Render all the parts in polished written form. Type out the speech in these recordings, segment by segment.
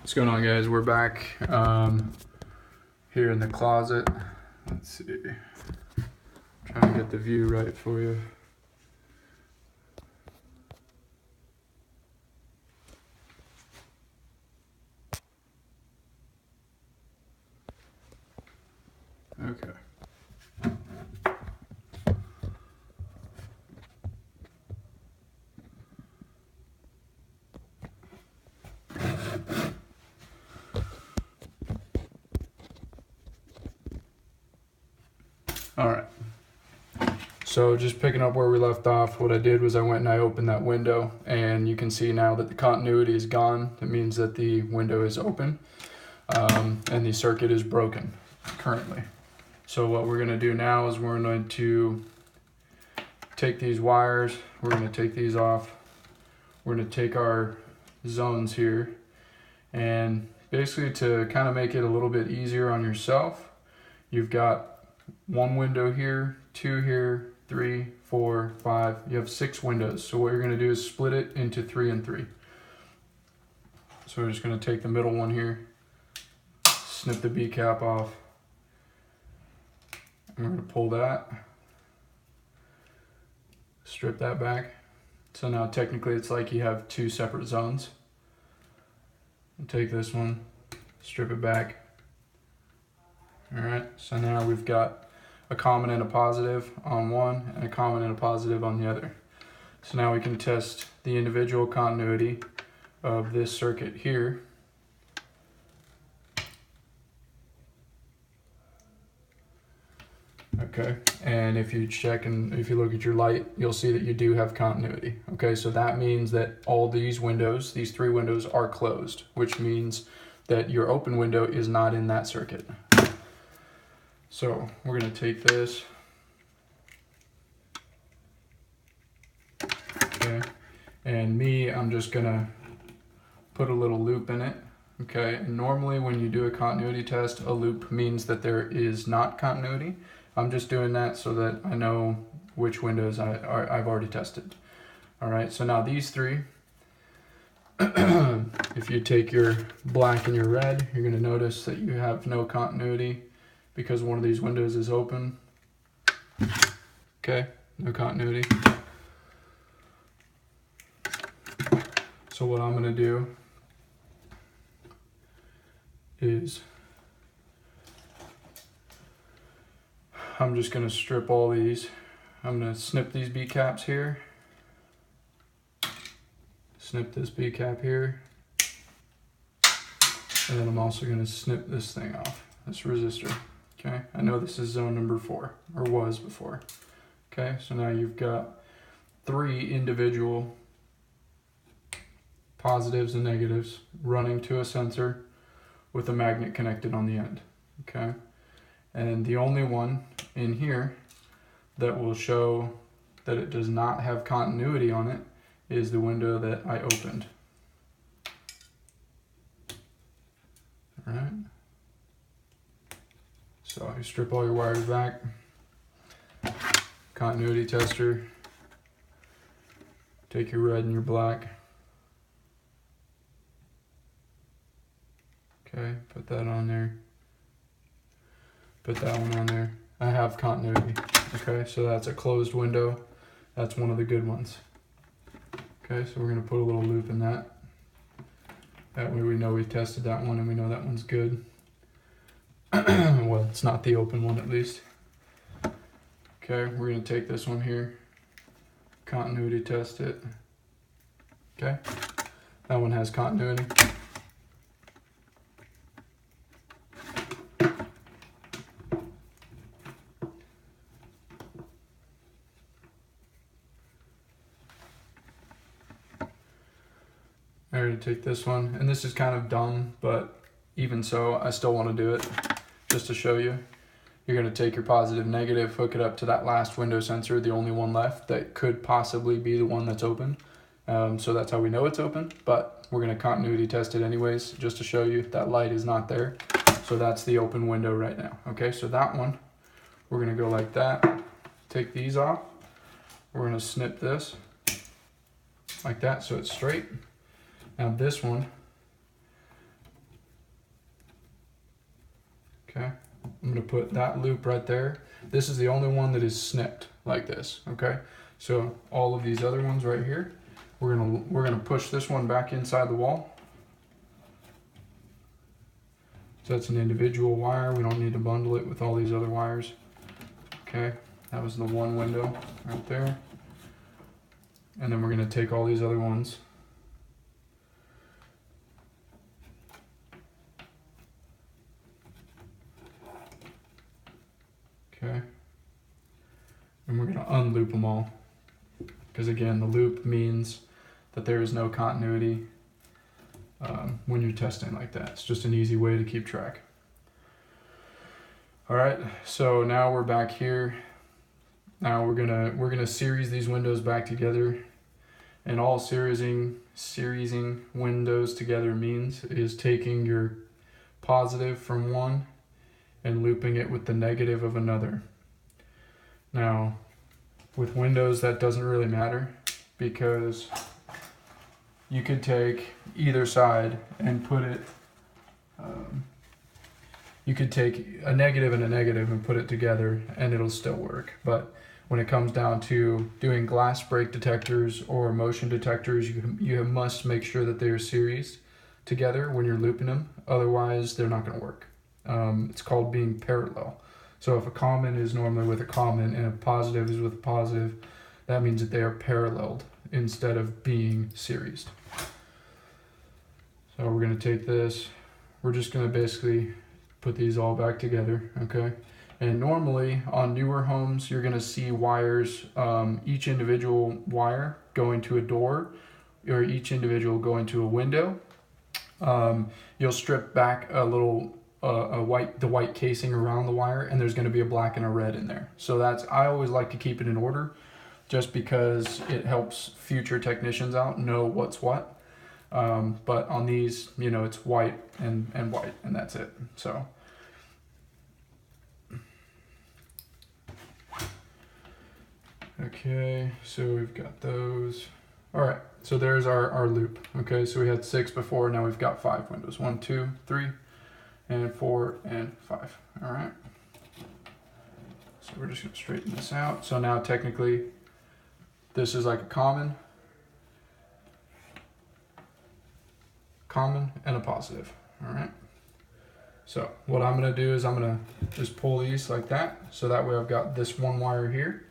What's going on, guys? We're back here in the closet. Let's see. Trying to get the view right for you. Okay. All right. So just picking up where we left off, what I did was I went and I opened that window, and you can see now that the continuity is gone. It means that the window is open and the circuit is broken currently. So what we're going to do now is we're going to take these wires, we're going to take these off, we're going to take our zones here, and basically to kind of make it a little bit easier on yourself, you've got one window here, two here, 3, 4, 5. You have 6 windows. So what you're going to do is split it into 3 and 3. So we're just going to take the middle one here, snip the B cap off, and we're going to pull that, strip that back. So now technically it's like you have 2 separate zones. And take this one, strip it back. Alright, so now we've got a common and a positive on one and a common and a positive on the other. So now we can test the individual continuity of this circuit here. Okay, and if you check and if you look at your light, you'll see that you do have continuity. Okay, so that means that all these windows, these 3 windows, are closed, which means that your open window is not in that circuit. So we're going to take this, okay, and I'm just going to put a little loop in it, okay. And normally when you do a continuity test, a loop means that there is not continuity. I'm just doing that so that I know which windows I've already tested. All right, so now these 3, if you take your black and your red, you're going to notice that you have no continuity, because one of these windows is open. Okay, no continuity. So what I'm going to do is I'm just going to strip all these. I'm going to snip these B caps here. Snip this B cap here. And then I'm also going to snip this thing off, this resistor. Okay, I know this is zone number 4, or was before. Okay, so now you've got 3 individual positives and negatives running to a sensor with a magnet connected on the end. Okay, and the only one in here that will show that it does not have continuity on it is the window that I opened. All right. So you strip all your wires back, continuity tester, take your red and your black, okay, put that on there, put that one on there. I have continuity, okay, so that's a closed window. That's one of the good ones. Okay, so we're going to put a little loop in that. That way we know we've tested that one and we know that one's good. Well, it's not the open one at least. Okay, we're going to take this one here, continuity test it. Okay, that one has continuity. I already take this one, and this is kind of dumb, but even so, I still want to do it. Just to show you, you're going to take your positive, negative, hook it up to that last window sensor, the only one left that could possibly be the one that's open. So that's how we know it's open, but we're going to continuity test it anyways, just to show you that light is not there. So that's the open window right now. Okay, so that one, we're going to go like that, take these off, we're going to snip this like that so it's straight. Now this one, put that loop right there. This is the only one that is snipped like this, okay? So all of these other ones right here, we're gonna push this one back inside the wall. So that's an individual wire. We don't need to bundle it with all these other wires. Okay, that was the one window right there. And then we're gonna take all these other ones. Okay. And we're gonna unloop them all. Because again, the loop means that there is no continuity when you're testing like that. It's just an easy way to keep track. All right, so now we're back here. Now we're gonna series these windows back together, and all seriesing windows together means is taking your positive from one and looping it with the negative of another. Now, with windows that doesn't really matter, because you could take either side and put it, you could take a negative and put it together and it'll still work. But when it comes down to doing glass break detectors or motion detectors, you must make sure that they are series together when you're looping them. Otherwise, they're not going to work. It's called being parallel. So if a common is normally with a common and a positive is with a positive, that means that they are paralleled instead of being seriesed. So we're going to take this, we're just going to basically put these all back together, okay? And normally on newer homes, you're going to see wires, each individual wire going to a door, or each individual going to a window. You'll strip back a little the white casing around the wire, and there's going to be a black and a red in there. So I always like to keep it in order, just because it helps future technicians out know what's what. But on these, it's white and white, and that's it. So okay, so we've got those. All right, so there's our loop. Okay, so we had 6 before, now we've got 5 windows. 1, 2, 3, and 4, and 5. All right. So we're just gonna straighten this out. So now technically, this is like a common, and a positive. All right. So what I'm gonna do is I'm gonna just pull these like that. So that way I've got this one wire here,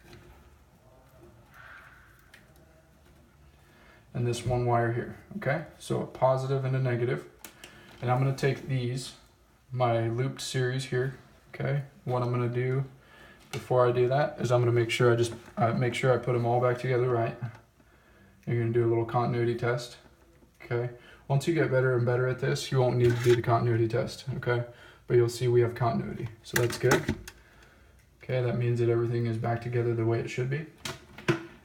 and this one wire here, okay? So a positive and a negative. And I'm gonna take these, my looped series here, okay? What I'm gonna do before I do that is I'm gonna make sure I put them all back together right. You're gonna do a little continuity test, okay? Once you get better and better at this, you won't need to do the continuity test, okay? But you'll see we have continuity, so that's good. Okay, that means that everything is back together the way it should be.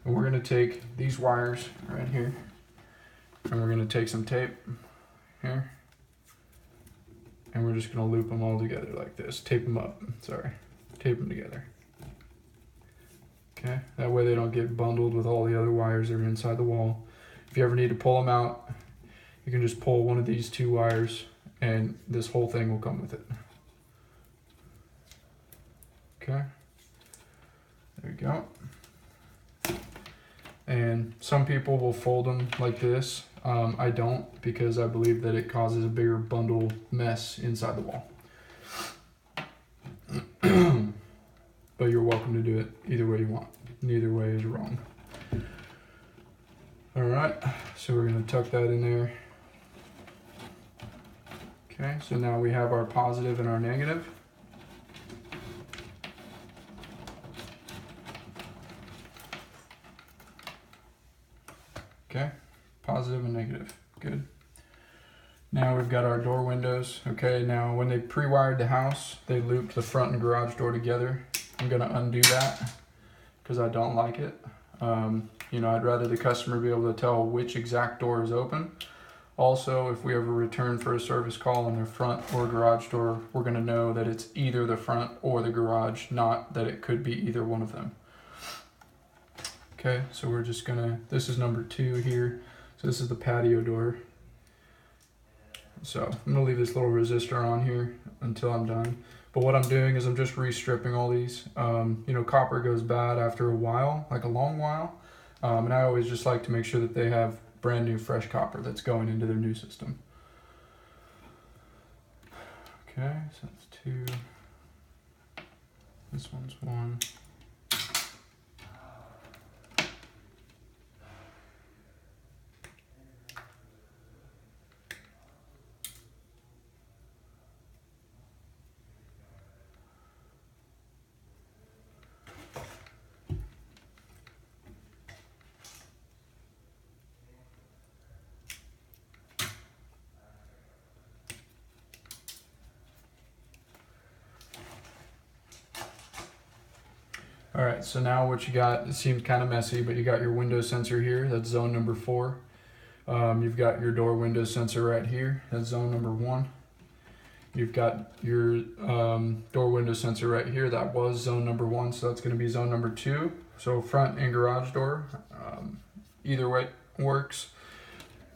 And we're gonna take these wires right here, and we're gonna take some tape here, and we're just gonna loop them all together like this. Tape them up, sorry. Tape them together. Okay, that way they don't get bundled with all the other wires that are inside the wall. If you ever need to pull them out, you can just pull one of these 2 wires and this whole thing will come with it. Okay, there you go. And some people will fold them like this. I don't, because I believe that it causes a bigger bundle mess inside the wall. But you're welcome to do it either way you want. Neither way is wrong. All right, so we're gonna tuck that in there. Okay, so now we have our positive and our negative. Okay, positive and negative, good. Now we've got our door windows. Okay, now when they pre-wired the house, they looped the front and garage door together. I'm gonna undo that because I don't like it. I'd rather the customer be able to tell which exact door is open. Also, if we ever return for a service call on their front or garage door, we're gonna know that it's either the front or the garage, not that it could be either one of them. Okay, so we're just gonna, this is number 2 here. So this is the patio door. So I'm gonna leave this little resistor on here until I'm done. But what I'm doing is I'm just restripping all these. You know, copper goes bad after a while, like a long while. And I always just like to make sure that they have brand new fresh copper that's going into their new system. Okay, so that's 2. This one's 1. All right, so now what you got, it seems kind of messy, but you got your window sensor here, that's zone number 4. You've got your door window sensor right here, that's zone number 1. You've got your door window sensor right here, that was zone number 1, so that's going to be zone number 2. So front and garage door, either way works.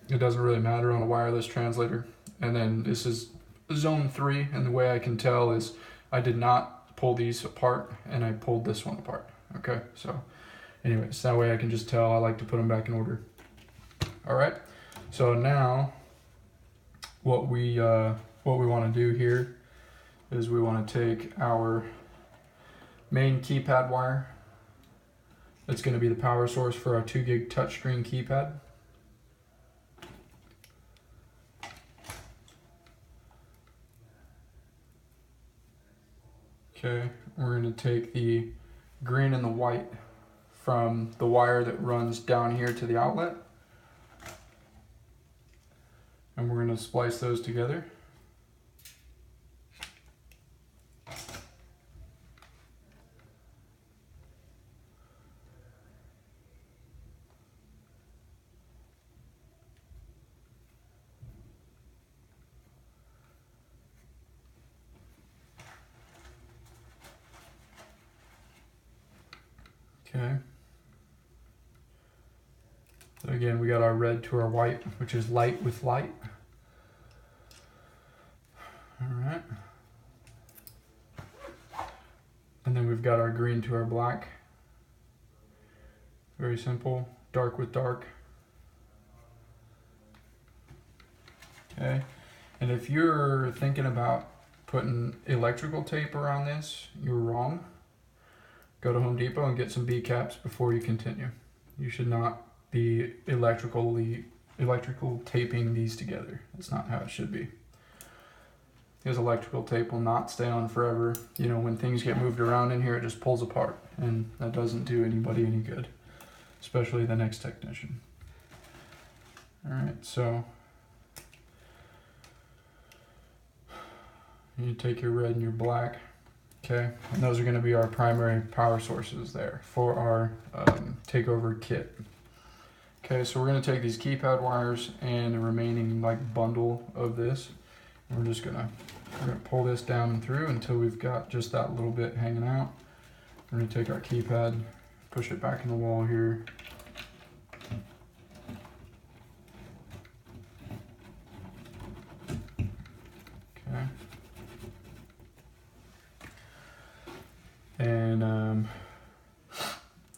It doesn't really matter on a wireless translator. And then this is zone 3, and the way I can tell is I did not pull these apart and I pulled this one apart. Okay, so anyways, that way I can just tell. I like to put them back in order. All right, so now what we want to do here is we want to take our main keypad wire. That's going to be the power source for our 2 gig touchscreen keypad. Okay, we're going to take the green and the white from the wire that runs down here to the outlet, and we're going to splice those together. Okay. So again, we got our red to our white, which is light with light. All right. And then we've got our green to our black. Very simple, dark with dark. Okay. And if you're thinking about putting electrical tape around this, you're wrong. Go to Home Depot and get some B caps before you continue. You should not be electrical taping these together. That's not how it should be. Because electrical tape will not stay on forever. You know, when things get moved around in here, it just pulls apart, and that doesn't do anybody any good, especially the next technician. All right, so you take your red and your black. Okay, and those are going to be our primary power sources there for our takeover kit. Okay, so we're going to take these keypad wires and the remaining like bundle of this, and we're going to pull this down and through until we've got just that little bit hanging out. We're going to take our keypad, push it back in the wall here. Okay. And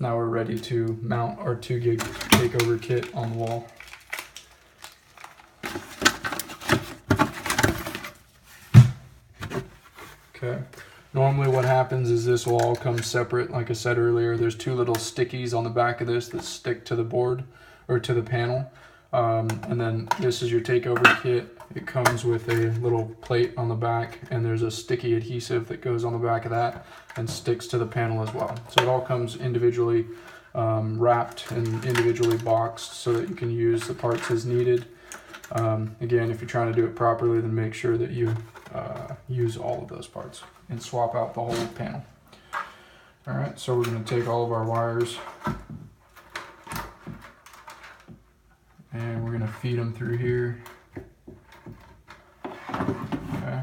now we're ready to mount our 2 gig takeover kit on the wall. Okay. Normally what happens is this will all come separate. Like I said earlier, there's 2 little stickies on the back of this that stick to the board or to the panel. And then this is your takeover kit. It comes with a little plate on the back, and there's a sticky adhesive that goes on the back of that and sticks to the panel as well. So it all comes individually wrapped and individually boxed so that you can use the parts as needed. Again, if you're trying to do it properly, then make sure that you use all of those parts and swap out the whole panel. All right, so we're going to take all of our wires and we're going to feed them through here. Okay.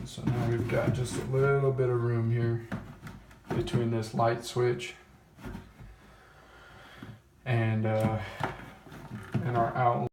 So now we've got just a little bit of room here between this light switch and our outlet.